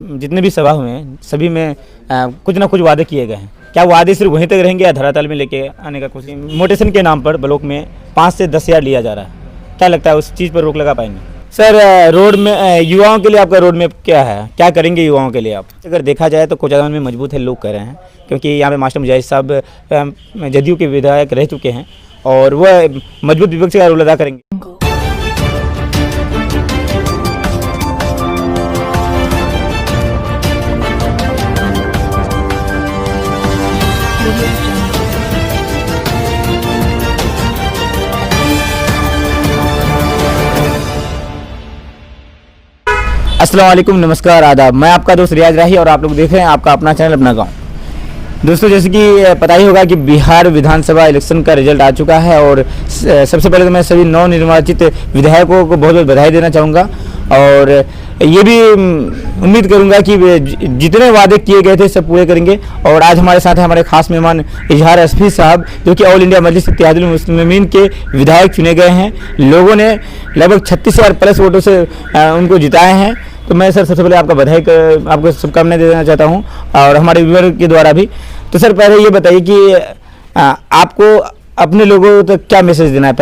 जितने भी सभा हुए हैं सभी में कुछ ना कुछ वादे किए गए हैं। क्या वादे सिर्फ वहीं तक रहेंगे या धरातल में लेके आने का कोशिश? मोटेशन के नाम पर ब्लॉक में 5 से 10 हज़ार लिया जा रहा है, क्या लगता है उस चीज़ पर रोक लगा पाएंगे? सर रोड में युवाओं के लिए आपका रोड मैप क्या है, क्या करेंगे युवाओं के लिए आप? अगर देखा जाए तो कोचाधान में मजबूत है लोग कह रहे हैं, क्योंकि यहाँ पे मास्टर मुजाहिद साहब जदयू के विधायक रह चुके हैं और वह मजबूत विपक्ष का रोल अदा करेंगे। अस्सलाम वालेकुम, नमस्कार, आदाब। मैं आपका दोस्त रियाज राही और आप लोग देख रहे हैं आपका अपना चैनल अपना गांव। दोस्तों, जैसे कि पता ही होगा कि बिहार विधानसभा इलेक्शन का रिजल्ट आ चुका है और सबसे पहले तो मैं सभी नवनिर्वाचित विधायकों को बहुत बहुत बधाई देना चाहूँगा और ये भी उम्मीद करूँगा कि जितने वादे किए गए थे सब पूरे करेंगे। और आज हमारे साथ हैं हमारे खास मेहमान इजहार असफी साहब, जो कि ऑल इंडिया मजलिस इत्तेहादुल मुस्लिमीन के विधायक चुने गए हैं। लोगों ने लगभग 36,000 प्लस वोटों से उनको जिताए हैं। तो मैं सर सबसे पहले आपको शुभकामनाएं देना चाहता हूं और हमारे व्यूअर के द्वारा भी। तो सर पहले ये बताइए कि आपको अपने लोगों तक क्या मैसेज देना है?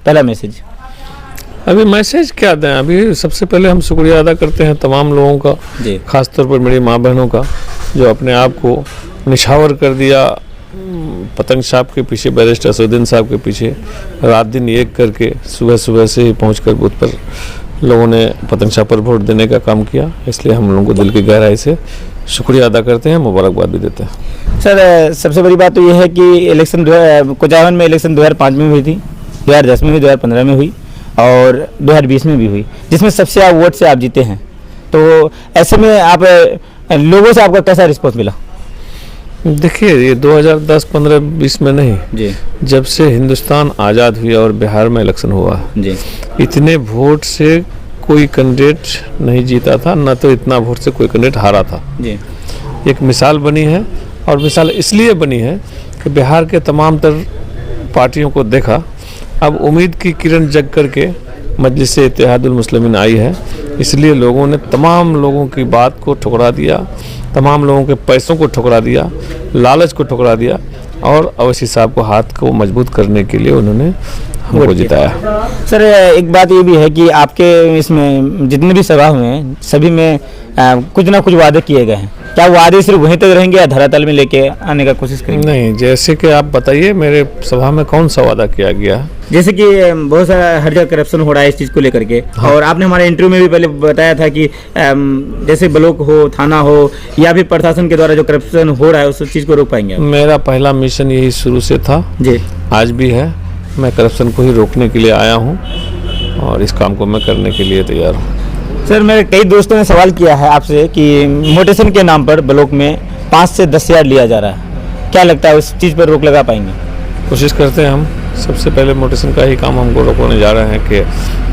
पहला मैसेज अभी मैसेज क्या दें? अभी सबसे पहले हम शुक्रिया अदा करते हैं तमाम लोगों का, खासतौर पर मेरी माँ बहनों का, जो अपने आप को निछावर कर दिया पतंग साहब के पीछे, बैरिस्टर असदुद्दीन साहब के पीछे रात दिन एक करके सुबह से ही पहुँच बूथ पर लोगों ने पतंग साहब पर वोट देने का काम किया। इसलिए हम लोगों को दिल की गहराई से शुक्रिया अदा करते हैं, मुबारकबाद भी देते हैं। सर सबसे बड़ी बात तो ये है कि इलेक्शन कोचाधान में इलेक्शन 2005 में हुई थी, 2010 में हुई, 2015 में हुई और 2020 में भी हुई, जिसमें सबसे ज़्यादा वोट से आप जीते हैं। तो ऐसे में आप लोगों से आपका कैसा रिस्पॉन्स मिला? देखिए, ये 2010, 15, 20 में नहीं जी, जब से हिंदुस्तान आज़ाद हुआ और बिहार में इलेक्शन हुआ जी, इतने वोट से कोई कैंडिडेट नहीं जीता था, न तो इतना वोट से कोई कैंडिडेट हारा था जी। एक मिसाल बनी है और मिसाल इसलिए बनी है कि बिहार के तमाम तर पार्टियों को देखा, अब उम्मीद की किरण जग करके मजलिस इत्तेहादुल मुस्लिमीन आई है। इसलिए लोगों ने तमाम लोगों की बात को ठुकरा दिया, तमाम लोगों के पैसों को ठुकरा दिया, लालच को ठुकरा दिया और अवैसी साहब को हाथ को मजबूत करने के लिए उन्होंने हमको जिताया। सर एक बात ये भी है कि आपके इसमें जितने भी सभा हुए हैं सभी में कुछ ना कुछ वादे किए गए हैं। क्या वादे सिर्फ वहीं तक रहेंगे या धरातल में लेके आने का कोशिश करेंगे? नहीं, जैसे कि आप बताइए मेरे सभा में कौन सा वादा किया गया? जैसे कि बहुत सारा हर जगह करप्शन हो रहा है इस चीज़ को लेकर के। हाँ। और आपने हमारे इंटरव्यू में भी पहले बताया था कि जैसे ब्लॉक हो, थाना हो या फिर प्रशासन के द्वारा जो करप्शन हो रहा है उस चीज़ को रोक पाएंगे? मेरा पहला मिशन यही शुरू से था जी, आज भी है। मैं करप्शन को ही रोकने के लिए आया हूँ और इस काम को मैं करने के लिए तैयार हूँ। सर मेरे कई दोस्तों ने सवाल किया है आपसे कि मोटेशन के नाम पर ब्लॉक में 5 से 10 हज़ार लिया जा रहा है, क्या लगता है उस चीज़ पर रोक लगा पाएंगे? कोशिश करते हैं हम। सबसे पहले मोटेशन का ही काम हमको रोकने जा रहे हैं कि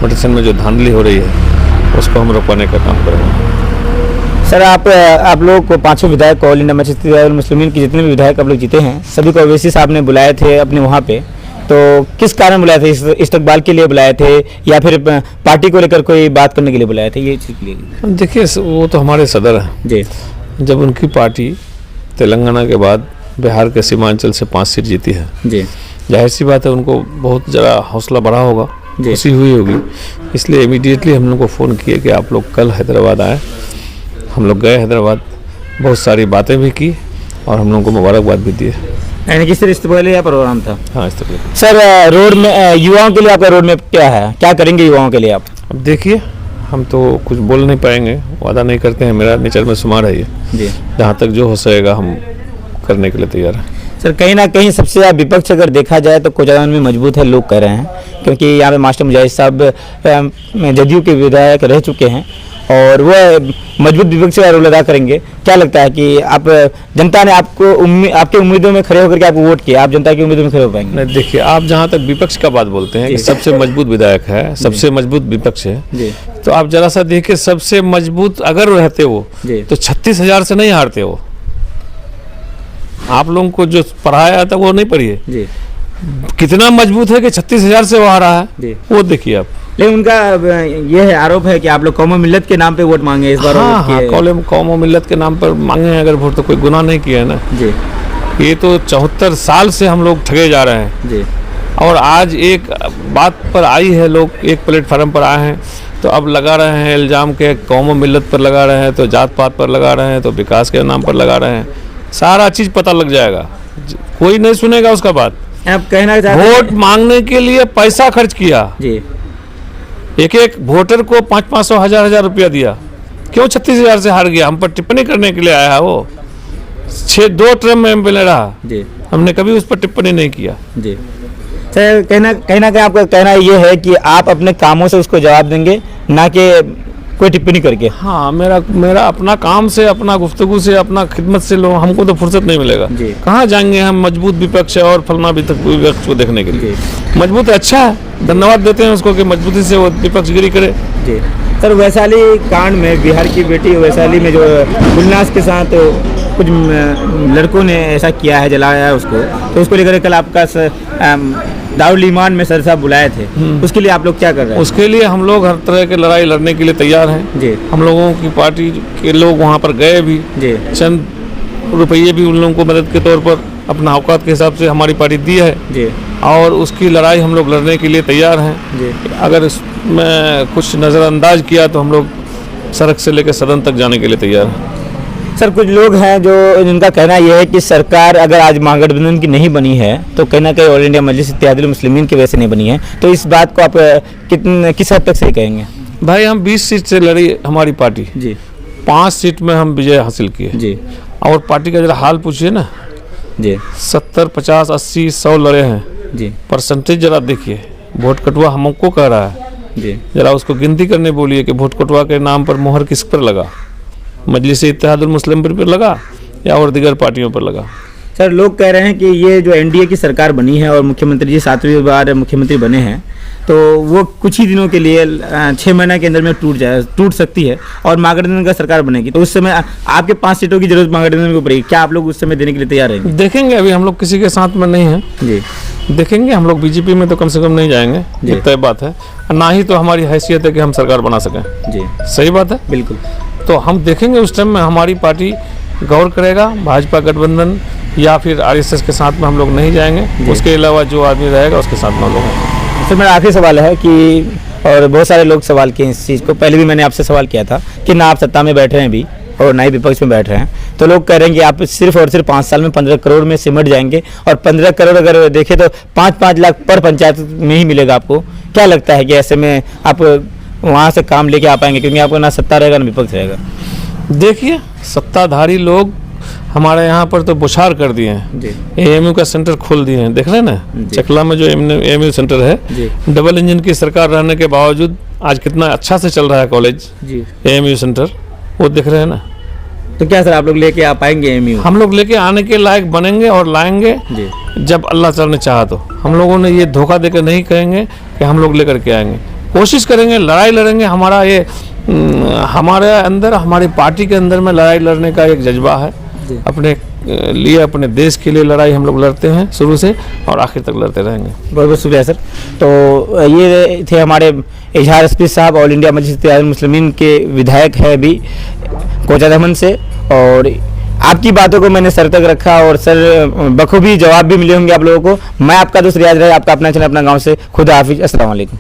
मोटेशन में जो धांधली हो रही है उसको हम रोकने का काम करेंगे। सर आप लोग को पांचों विधायक ऑल इंडिया मजलिस इत्तेहादुल मुस्लिमीन के जितने भी विधायक आप लोग जीते हैं सभी को अवैसी साहब ने बुलाए थे अपने वहाँ पे, तो किस कारण बुलाए थे? इस्तकबाल के लिए बुलाए थे या फिर पार्टी को लेकर कोई बात करने के लिए बुलाए थे? ये चीज़ के लिए देखिए, वो तो हमारे सदर हैं जी। जब उनकी पार्टी तेलंगाना के बाद बिहार के सीमांचल से 5 सीट जीती है जी, जाहिर सी बात है उनको बहुत ज़रा हौसला बढ़ा होगा, खुशी हुई होगी। इसलिए इमीडिएटली हम लोग को फ़ोन किए कि आप लोग कल हैदराबाद आए। हम लोग गए हैदराबाद, बहुत सारी बातें भी की और हम लोग को मुबारकबाद भी दिए। यानी कि सिर्फ इस्तकबाल या प्रोग्राम था? हाँ, इस्तकबाल। सर रोड में युवाओं के लिए आपका रोड मैप क्या है, क्या करेंगे युवाओं के लिए आप? अब देखिए, हम तो कुछ बोल नहीं पाएंगे, वादा नहीं करते हैं, मेरा नेचर में शुमार है ये जी। जहाँ तक जो हो सकेगा हम करने के लिए तैयार हैं। सर कहीं ना कहीं सबसे ज़्यादा विपक्ष अगर देखा जाए तो कोचाधान में मजबूत है लोग कह रहे हैं, क्योंकि यहाँ पे मास्टर मुजाहिद साहब जदयू के विधायक रह चुके हैं और वह मजबूत विपक्ष का रोल अदा करेंगे। क्या लगता है कि आप जनता ने आपके उम्मीदों में खड़े होकर के आपको वोट किया, आप जनता की उम्मीदों में खड़े हो पाएंगे? नहीं, देखिए, आप जहाँ तक विपक्ष का बात बोलते हैं कि सबसे मजबूत विधायक है, सबसे मजबूत विपक्ष है जी, तो आप जरा सा देखिए, सबसे मजबूत अगर रहते वो तो 36,000 से नहीं हारते वो। आप लोगों को जो पढ़ाया था वो नहीं पढ़िए, कितना मजबूत है कि 36,000 से वो हारा है, वो देखिए आप। लेकिन उनका ये है आरोप है कि आप लोग कौम मिल्लत के नाम पे वोट मांगे इस बार। हाँ, कौम मिल्लत के नाम पर मांगे अगर वोट तो कोई गुनाह नहीं किया है ना जी। ये तो 74 साल से हम लोग ठगे जा रहे हैं जी। और आज एक बात पर आई है, लोग एक प्लेटफार्म पर आए हैं तो अब लगा रहे हैं इल्ज़ाम के कौम मिल्लत पर लगा रहे हैं, तो जात पात पर लगा रहे हैं, तो विकास के नाम पर लगा रहे हैं। सारा चीज़ पता लग जाएगा, कोई नहीं सुनेगा उसका बात। आप कहना चाहते हैं वोट मांगने के लिए पैसा खर्च किया जी। एक एक वोटर को 500-500 हजार रुपया दिया, क्यों 36,000 से हार गया? हम पर टिप्पणी करने के लिए आया है वो। 2 टर्म में एमएलए रहा जी। हमने कभी उस पर टिप्पणी नहीं किया जी। सर कहीं ना कहीं आपका कहना ये है कि आप अपने कामों से उसको जवाब देंगे, ना कि कोई टिप्पणी करके। हाँ, मेरा अपना काम से, अपना गुफ्तगू से, अपना खिदमत से लोग हमको तो फुर्सत नहीं मिलेगा। कहाँ जाएंगे हम मजबूत विपक्ष और फलना विपक्ष को देखने के लिए? मजबूत है, अच्छा है, धन्यवाद देते हैं उसको कि मजबूती से वो विपक्षगिरी करे। जी। सर वैशाली कांड में बिहार की बेटी वैशाली में जो गुलनाज के साथ कुछ लड़कों ने ऐसा किया है, जलाया है उसको, तो उसको लेकर कल आपका दारुल ईमान में सर साहब बुलाए थे, उसके लिए आप लोग क्या कर रहे हैं? उसके लिए हम लोग हर तरह की लड़ाई लड़ने के लिए तैयार हैं जी। हम लोगों की पार्टी के लोग वहाँ पर गए भी जी। चंद रुपये भी उन लोगों को मदद के तौर पर अपना औकात के हिसाब से हमारी पार्टी दी है जी। और उसकी लड़ाई हम लोग लड़ने के लिए तैयार हैं जी। अगर इसमें कुछ नज़रअंदाज किया तो हम लोग सड़क से लेकर सदन तक जाने के लिए तैयार हैं। सर कुछ लोग हैं जो जिनका कहना यह है कि सरकार अगर आज महागठबंधन की नहीं बनी है तो कहीं ना कहीं ऑल इंडिया मजलिस इत्तेहादुल मुस्लिमीन की वजह से नहीं बनी है, तो इस बात को आप किस हद तक सही कहेंगे? भाई हम 20 सीट से लड़ी हमारी पार्टी जी। 5 सीट में हम विजय हासिल किए जी। और पार्टी का जरा हाल पूछिए ना जी। 70, 50, 80, 100 लड़े हैं जी। परसेंटेज जरा देखिए। वोट कटुआ हमको कह रहा है जी, जरा उसको गिनती करने बोलिए कि वोट कटुआ के नाम पर मोहर किस पर लगा, मजलिस इत्तेहादुल मुस्लिम पर लगा या और दीगर पार्टियों पर लगा? सर लोग कह रहे हैं कि ये जो एनडीए की सरकार बनी है और मुख्यमंत्री जी 7वीं बार मुख्यमंत्री बने हैं, तो वो कुछ ही दिनों के लिए 6 महीने के अंदर में टूट सकती है और महागठबंधन का सरकार बनेगी, तो उस समय आपके 5 सीटों की जरूरत महागठबंधन को पड़ेगी, क्या आप लोग उस समय देने के लिए तैयार हैं? देखेंगे, अभी हम लोग किसी के साथ में नहीं हैं जी। देखेंगे, हम लोग बीजेपी में तो कम से कम नहीं जाएंगे, ये तय बात है। ना ही तो हमारी हैसियत है कि हम सरकार बना सकें जी। सही बात है, बिल्कुल। तो हम देखेंगे उस टाइम में हमारी पार्टी गौर करेगा, भाजपा गठबंधन या फिर आरएसएस के साथ में हम लोग नहीं जाएंगे, उसके अलावा जो आदमी रहेगा उसके साथ में हम लोग। सर मेरा आखिरी सवाल है कि, और बहुत सारे लोग सवाल किए इस चीज़ को, पहले भी मैंने आपसे सवाल किया था कि ना आप सत्ता में बैठ रहे हैं अभी और ना ही विपक्ष में बैठ रहे हैं, तो लोग कह रहे हैं कि आप सिर्फ और सिर्फ 5 साल में 15 करोड़ में सिमट जाएंगे, और 15 करोड़ अगर देखें तो 5-5 लाख पर पंचायत में ही मिलेगा आपको। क्या लगता है कि ऐसे में आप वहाँ से काम लेके आ पाएंगे, क्योंकि आपको ना सत्ता रहेगा ना विपक्ष रहेगा? देखिए, सत्ताधारी लोग हमारे यहाँ पर तो बुछार कर दिए हैं, एएमयू का सेंटर खोल दिए हैं, देख रहे हैं ना चकला में जो एएमयू सेंटर है, डबल इंजन की सरकार रहने के बावजूद आज कितना अच्छा से चल रहा है कॉलेज एएमयू सेंटर, वो देख रहे हैं ना। तो क्या सर आप लोग लेके आ पाएंगे एएमयू? हम लोग लेके आने के लायक बनेंगे और लाएंगे जब अल्लाह ताला ने चाहा। तो हम लोगों ने ये धोखा देकर नहीं कहेंगे कि हम लोग लेकर के आएंगे, कोशिश करेंगे, लड़ाई लड़ेंगे। हमारा ये हमारे अंदर, हमारी पार्टी के अंदर में लड़ाई लड़ने का एक जज्बा है, अपने लिए, अपने देश के लिए लड़ाई हम लोग लड़ते हैं शुरू से और आखिर तक लड़ते रहेंगे। बहुत बहुत शुक्रिया सर। तो ये थे हमारे इजहार एसपी साहब, ऑल इंडिया मजलिस इत्तेहादुल मुस्लिमीन के विधायक है अभी कोचाधामन से, और आपकी बातों को मैंने सर तक रखा और सर बखूबी जवाब भी मिले होंगे आप लोगों को। मैं आपका दोस्त रियाज रहा, आपका अपना चैनल अपना गाँव से। खुदा हाफिज, अस्सलाम वालेकुम।